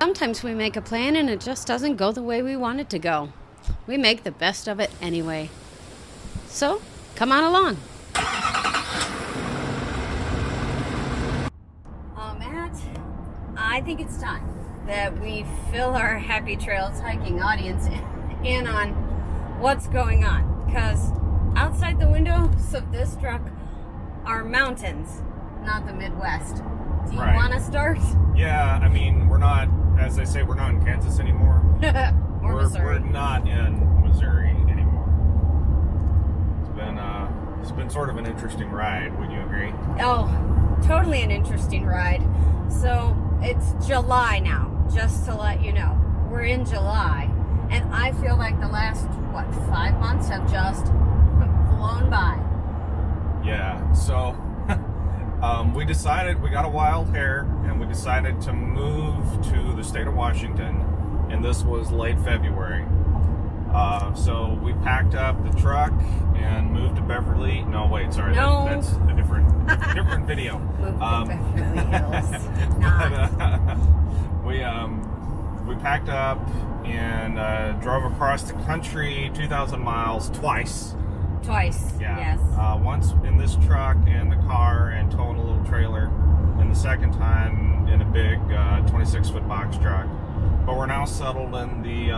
Sometimes we make a plan and it just doesn't go the way we want it to go. We make the best of it anyway. So, come on along. Matt, I think it's time that we fill our Happy Trails hiking audience in on what's going on. Because outside the windows of this truck are mountains, not the Midwest. Do you want to start? Yeah, I mean, we're not, as they say, we're not in Kansas anymore. Missouri. We're not in Missouri anymore. It's been sort of an interesting ride. Would you agree? Oh, totally an interesting ride. So it's July now, just to let you know. We're in July, and I feel like the last, 5 months have just flown by. Yeah, so we decided, we got a wild hair, and we decided to move to the state of Washington, and this was late February. So we packed up the truck and moved to Beverly. No, wait, sorry, no. That's a different video. Moved to Beverly Hills. Not. We packed up and drove across the country 2,000 miles twice. Twice, yeah. Yes. Once in this truck and the car and towing a little trailer, and the second time in a big 26-foot box truck. But we're now settled in the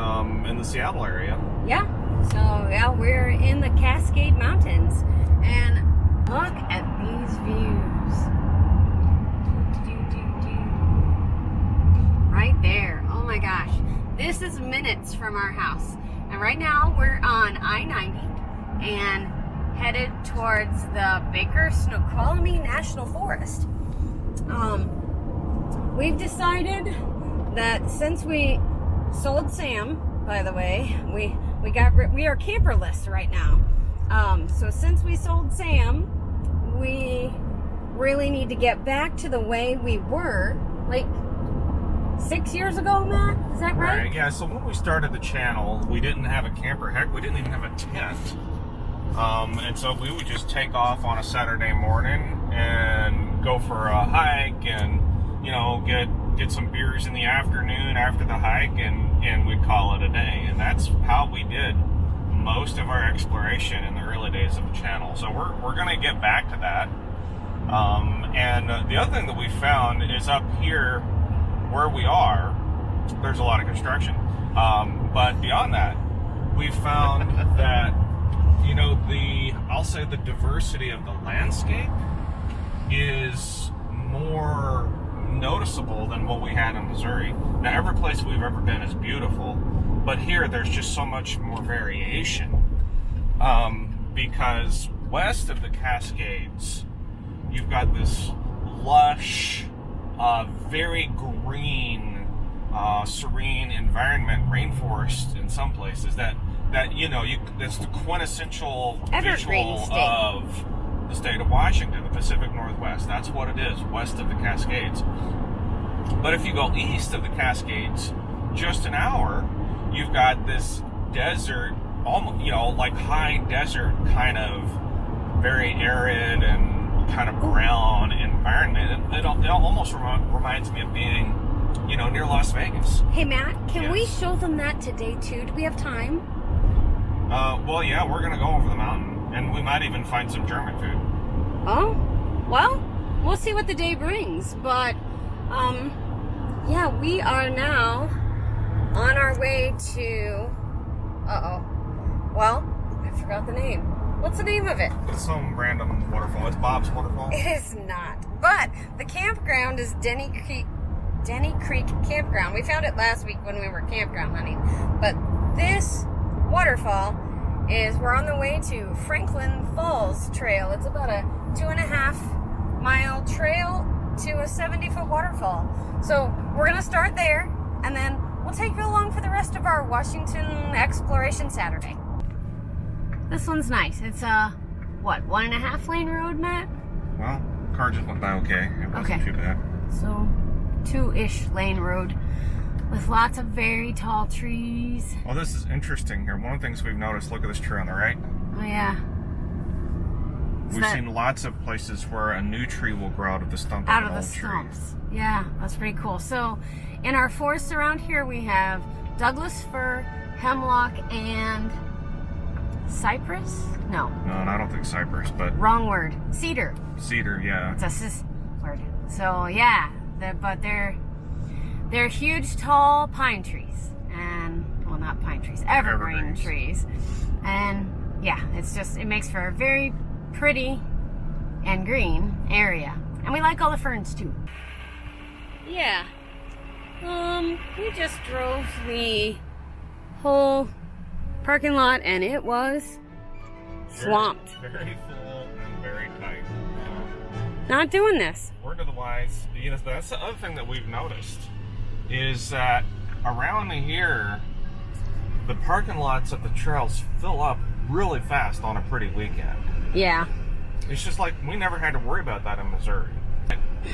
Seattle area. Yeah. So yeah, we're in the Cascade Mountains, and look at these views. Right there. Oh my gosh, this is minutes from our house, and right now we're on I-90 and headed towards the Baker Snoqualmie National Forest. We've decided that since we sold Sam, by the way, we are camperless right now. So since we sold Sam, we really need to get back to the way we were, like 6 years ago, Matt? Is that right? Right, yeah. So when we started the channel, we didn't have a camper. Heck, we didn't even have a tent. And so we would just take off on a Saturday morning and go for a hike and, get some beers in the afternoon after the hike, and we'd call it a day. And that's how we did most of our exploration in the early days of the channel. So we're going to get back to that. And the other thing that we found is up here where we are, there's a lot of construction. But beyond that, we found that, I'll say the diversity of the landscape is more noticeable than what we had in Missouri. Now, every place we've ever been is beautiful, but here there's just so much more variation. Because west of the Cascades, you've got this lush, very green, serene environment, rainforest in some places that's the quintessential Evergreen visual state of the state of Washington, the Pacific Northwest. That's what it is, west of the Cascades. But if you go east of the Cascades, just an hour, you've got this desert, almost, like high desert kind of very arid and kind of brown environment. It almost reminds me of being, near Las Vegas. Hey, Matt, can we show them that today too? Do we have time? Well, yeah, we're going to go over the mountain, and we might even find some German food. Oh, well, we'll see what the day brings. But, yeah, we are now on our way to, well, I forgot the name. What's the name of it? It's some random waterfall. It's Bob's Waterfall. It is not. But the campground is Denny Creek Campground. We found it last week when we were campground hunting. But this waterfall we're on the way to Franklin Falls Trail. It's about a 2.5 mile trail to a 70-foot waterfall. So we're going to start there, and then we'll take you along for the rest of our Washington Exploration Saturday. This one's nice. It's a, 1.5 lane road, Matt? Well, car just went by okay. It wasn't too bad. So, 2-ish lane road with lots of very tall trees. Well, this is interesting here. One of the things we've noticed, look at this tree on the right. Oh, yeah. We've seen lots of places where a new tree will grow out of the stump of an old tree. stumps. Yeah, that's pretty cool. So in our forests around here, we have Douglas fir, hemlock, and cypress? No. No, I don't think cypress, but... Wrong word. Cedar. Cedar, yeah. It's a cis word. So yeah, they're huge, tall pine trees. And, well, not pine trees, evergreen trees. And yeah, it makes for a very pretty and green area. And we like all the ferns too. Yeah. We just drove the whole parking lot and it was swamped. Very full and very tight. Not doing this. Word of the wise, that's the other thing that we've noticed is that around here, the parking lots of the trails fill up really fast on a pretty weekend. Yeah. It's just like we never had to worry about that in Missouri.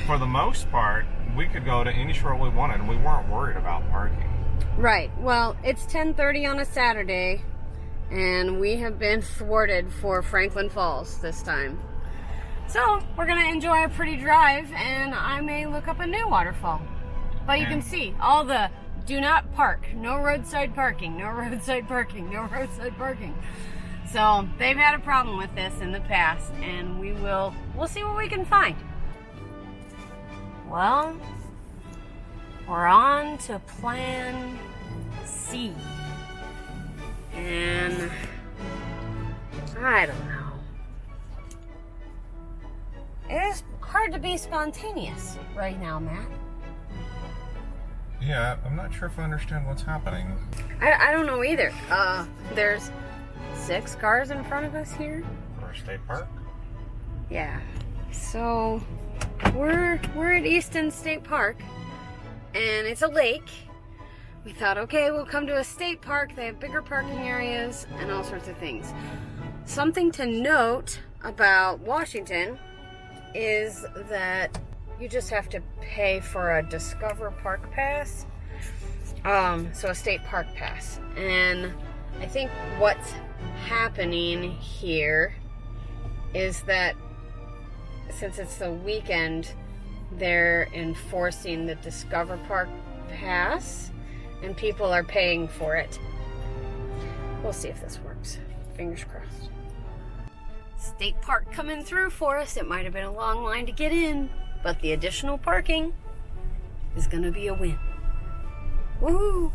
For the most part, we could go to any trail we wanted and we weren't worried about parking. Right. Well, it's 10:30 on a Saturday and we have been thwarted for Franklin Falls this time. So we're going to enjoy a pretty drive and I may look up a new waterfall. But you can see all the do not park, no roadside parking, no roadside parking, no roadside parking. So they've had a problem with this in the past and we'll see what we can find. Well, we're on to plan C. And I don't know. It is hard to be spontaneous right now, Matt. Yeah, I'm not sure if I understand what's happening. I don't know either. There's 6 cars in front of us here. For a state park? Yeah. So we're at Easton State Park and it's a lake. We thought, okay, we'll come to a state park. They have bigger parking areas and all sorts of things. Something to note about Washington is that you just have to pay for a Discover Park Pass. So a state park pass. And I think what's happening here is that since it's the weekend, they're enforcing the Discover Park Pass and people are paying for it. We'll see if this works. Fingers crossed. State park coming through for us. It might have been a long line to get in, but the additional parking is gonna be a win. Woohoo!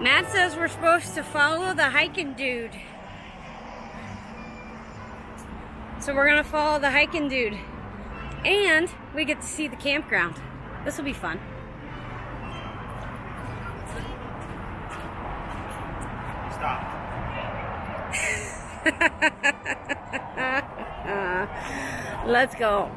Matt says we're supposed to follow the hiking dude. So we're gonna follow the hiking dude. And we get to see the campground. This will be fun. Stop. Let's go.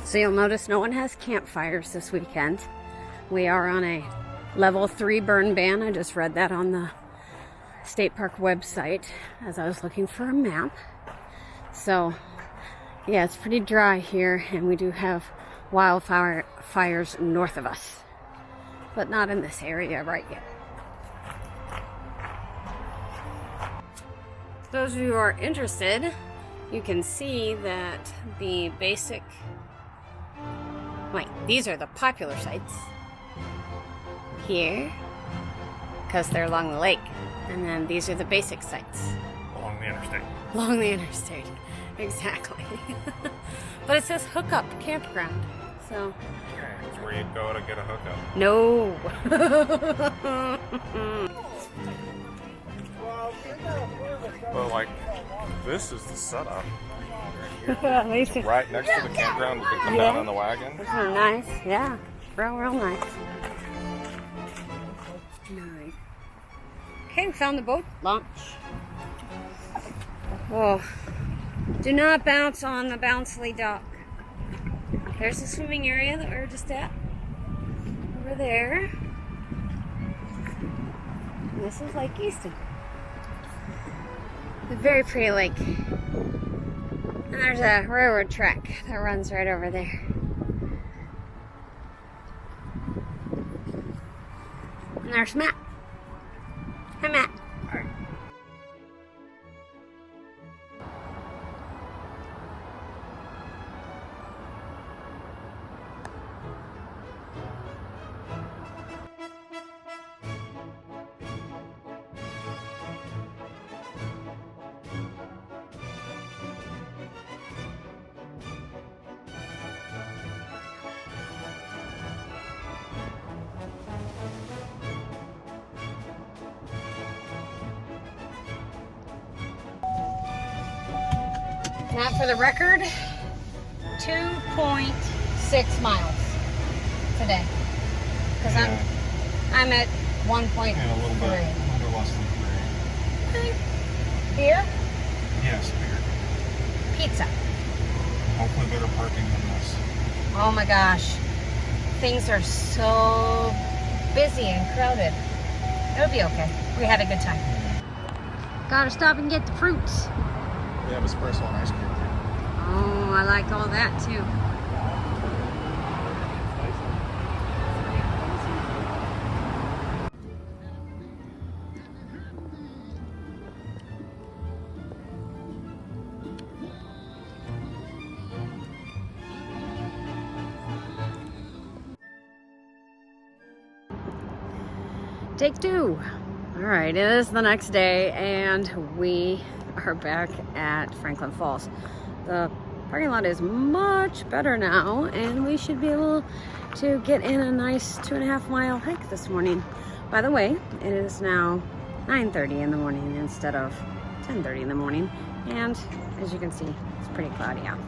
So you'll notice no one has campfires this weekend. We are on a level 3 burn ban. I just read that on the state park website as I was looking for a map. So yeah, it's pretty dry here and we do have wildfires north of us, but not in this area right yet. Those of you who are interested, you can see that the basic, these are the popular sites here because they're along the lake, and then these are the basic sites Along the interstate. along the interstate. Exactly. But it says hookup campground, so Okay, it's where you'd go to get a hookup. no. Well, like, this is the setup. At least right next to the campground. We could come down on the wagon. Those are nice. Yeah, real nice. Alright. Okay, we found the boat launch. Oh, do not bounce on the bouncy dock. There's the swimming area that we were just at. Over there. And this is Lake Easton. A very pretty lake. And there's a railroad track that runs right over there. And there's Matt. Hi, Matt. Hi. Matt, for the record, 2.6 miles today. Because I'm at 1.3. Yeah, a little bit less than 3. Okay. Beer? Yes, beer. Pizza. Hopefully better parking than this. Oh my gosh. Things are so busy and crowded. It'll be okay. We had a good time. Gotta stop and get the fruits. We have espresso and ice cream. Oh, I like all that too. Take 2. All right, it is the next day and we are back at Franklin Falls. The parking lot is much better now and we should be able to get in a nice 2.5 mile hike this morning. By the way, it is now 9:30 in the morning instead of 10:30 in the morning, and as you can see, it's pretty cloudy out.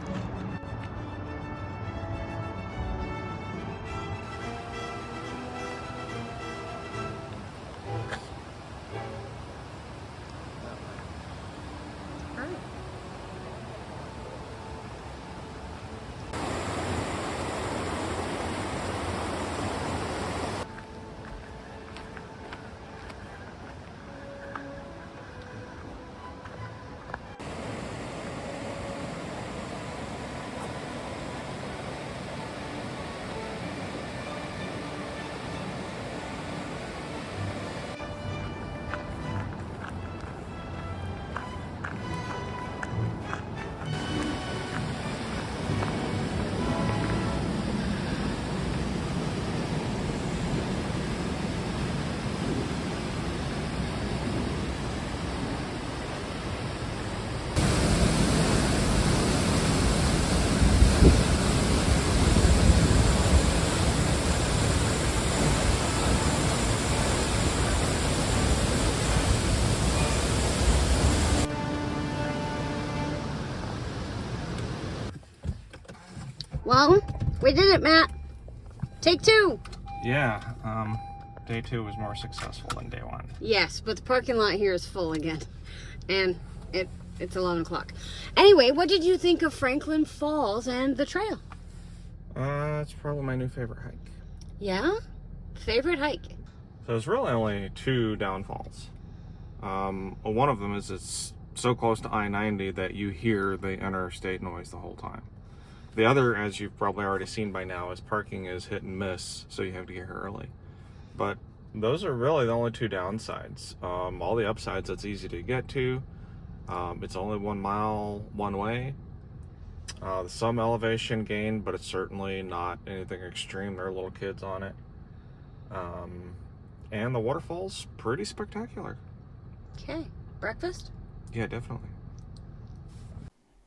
Well, we did it, Matt. Take 2. Yeah, day 2 was more successful than day 1. Yes, but the parking lot here is full again. And it's 11 o'clock. Anyway, what did you think of Franklin Falls and the trail? It's probably my new favorite hike. Yeah? Favorite hike? So there's really only 2 downfalls. One of them is it's so close to I-90 that you hear the interstate noise the whole time. The other, as you've probably already seen by now, is parking is hit and miss, so you have to get here early. But those are really the only 2 downsides. All the upsides, it's easy to get to. It's only 1 mile one way. Some elevation gain, but it's certainly not anything extreme. There are little kids on it. And the waterfall's pretty spectacular. Okay. Breakfast? Yeah, definitely.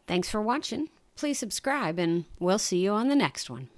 Thanks for watching. Please subscribe and we'll see you on the next one.